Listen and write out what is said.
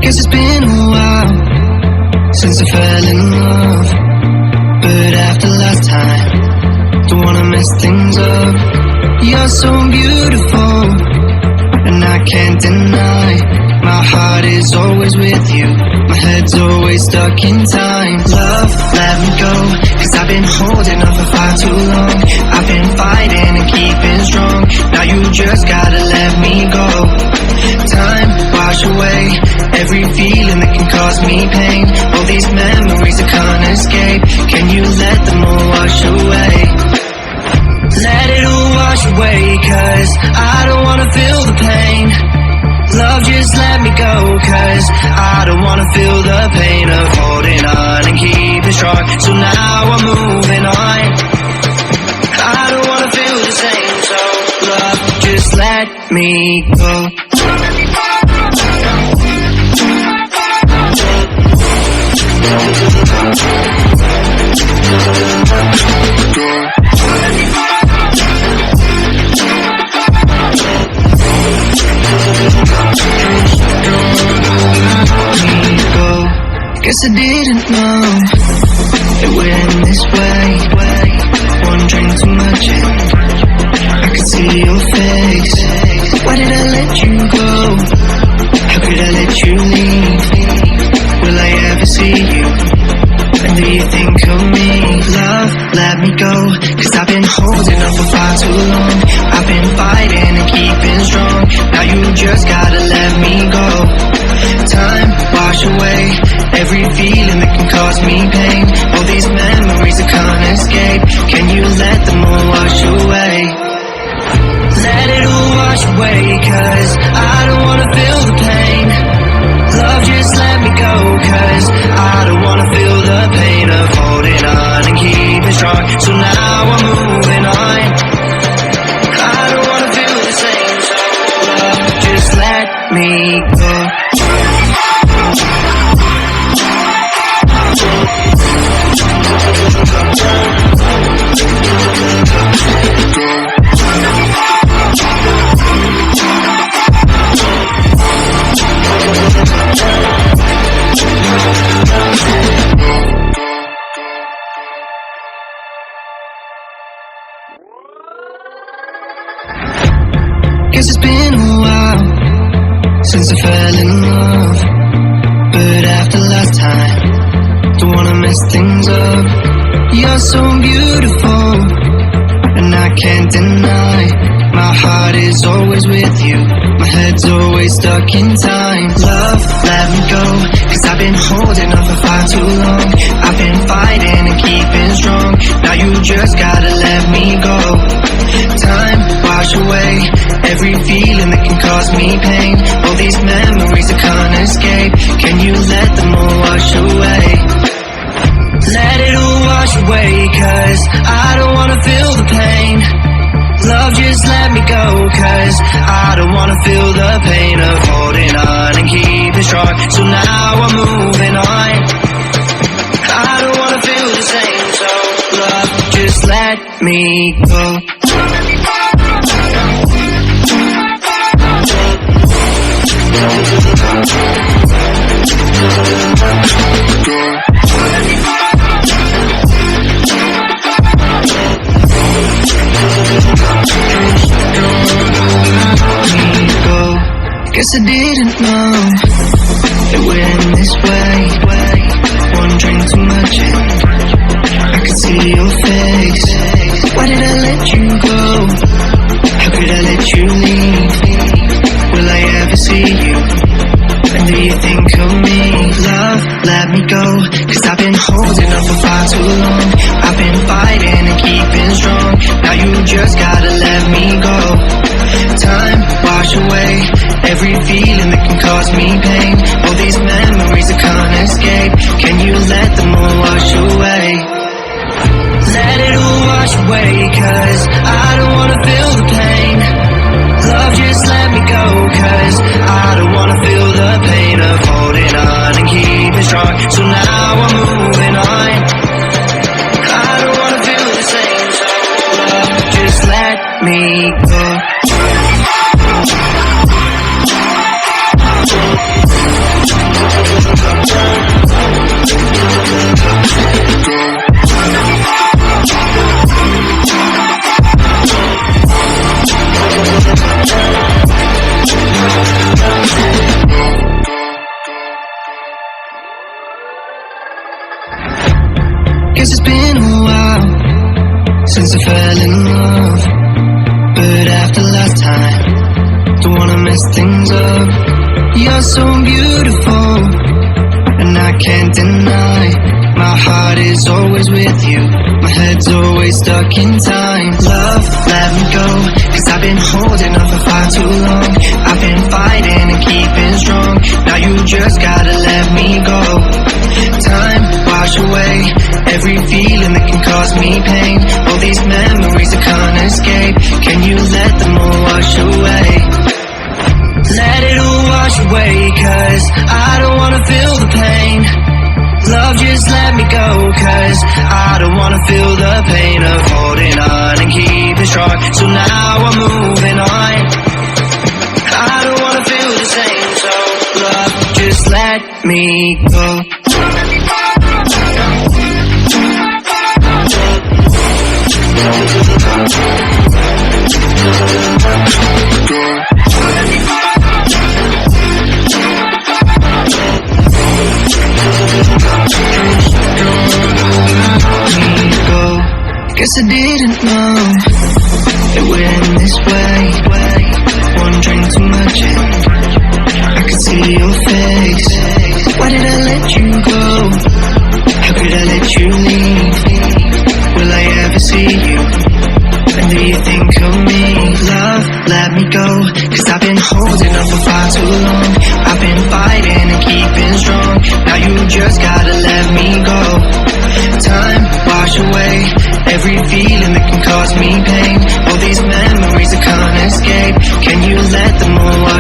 Guess it's been a while since I fell in love, but after last time, don't wanna mess things up. You're so beautiful, and I can't deny. My heart is always with you, my head's always stuck in time. Love, let me go, cause I've been holding on for far too long. I've been fighting and keeping strong, now you just gotta let me go. Time, wash away every feeling that can cause me pain. All these memories I can't escape, can you let them all wash away? Let it all wash away, cause I don't wanna feel the pain. Love, just let me go, cause I don't wanna feel the pain of holding on and keeping strong. So now I'm moving on, I don't wanna feel the same. So love, just let me go. Guess I didn't know it went this way. One drink too much and I could see your face. Why did I let you go? How could I let you leave? Will I ever see you? And do you think of me? Love, let me go, cause I've been holding on for far too long. I've been fighting and keeping strong, now you just gotta let me go. Time, wash away every feeling that can cause me pain. All these memories I can't escape, can you let them all wash away? Let it all wash away, cause I don't wanna feel the pain. Love, just let me go, cause I don't wanna feel the pain of holding on and keeping strong. So now I'm moving on, I don't wanna feel the same. So love, just let me go. Guess it's been a while since I fell in love, but after last time, don't wanna mess things up. You're so beautiful, and I can't deny. My heart is always with you, my head's always stuck in time. Love, let me go, cause I've been holding on for far too long. I've been fighting and keeping strong, now you just gotta let me go. Time, wash away every feeling that can cause me pain. All these memories I can't escape, can you let them all wash away? Let it all wash away, cause I don't wanna feel the pain. Love, just let me go, cause I don't wanna feel the pain of holding on and keeping strong. So now I'm moving on, I don't wanna feel the same. So love, just let me go. Guess I didn't know it went this way. One drink too much and I could see your face. Why did I let you go? How could I let you leave? Will I ever see you? And do you think of me? Love, let me go, cause I've been holding on for far too long. I've been fighting and keeping strong, now you just gotta let me go. Time, wash away every feeling that can cause me pain. All these memories I can't escape, can you let them all wash away? Let it all wash away, cause I don't wanna feel the pain. Love, just let me go, cause I don't wanna feel the pain of holding on and keeping strong. So now I'm moving on, I don't wanna feel the same. So love, just let me go. since I fell in love. But after last time, don't wanna mess things up. You're so beautiful, and I can't deny. My heart is always with you, my head's always stuck in time. Love, let me go, cause I've been holding on for far too long. I've been fighting and keeping strong, now you just gotta let me go. Time, wash away every feeling that can cause me pain. All these memories I can't escape, can you let them all wash away? Let it all wash away, cause I don't wanna feel the pain. Love, just let me go, cause I don't wanna feel the pain of holding on and keeping strong. So now I'm moving on, I don't wanna feel the same. So love, just let me go. Guess I didn't know it went this way. One drink too much and I could see your face. Why did I let you go? How could I let you leave? Will I ever see you? And do you think of me? Love, let me go, cause I've been holding on for far too long. I've been fighting and keeping strong, now you just gotta let me go. Time, wash away every feeling that can cause me pain. All these memories I can't escape, can you let them all wash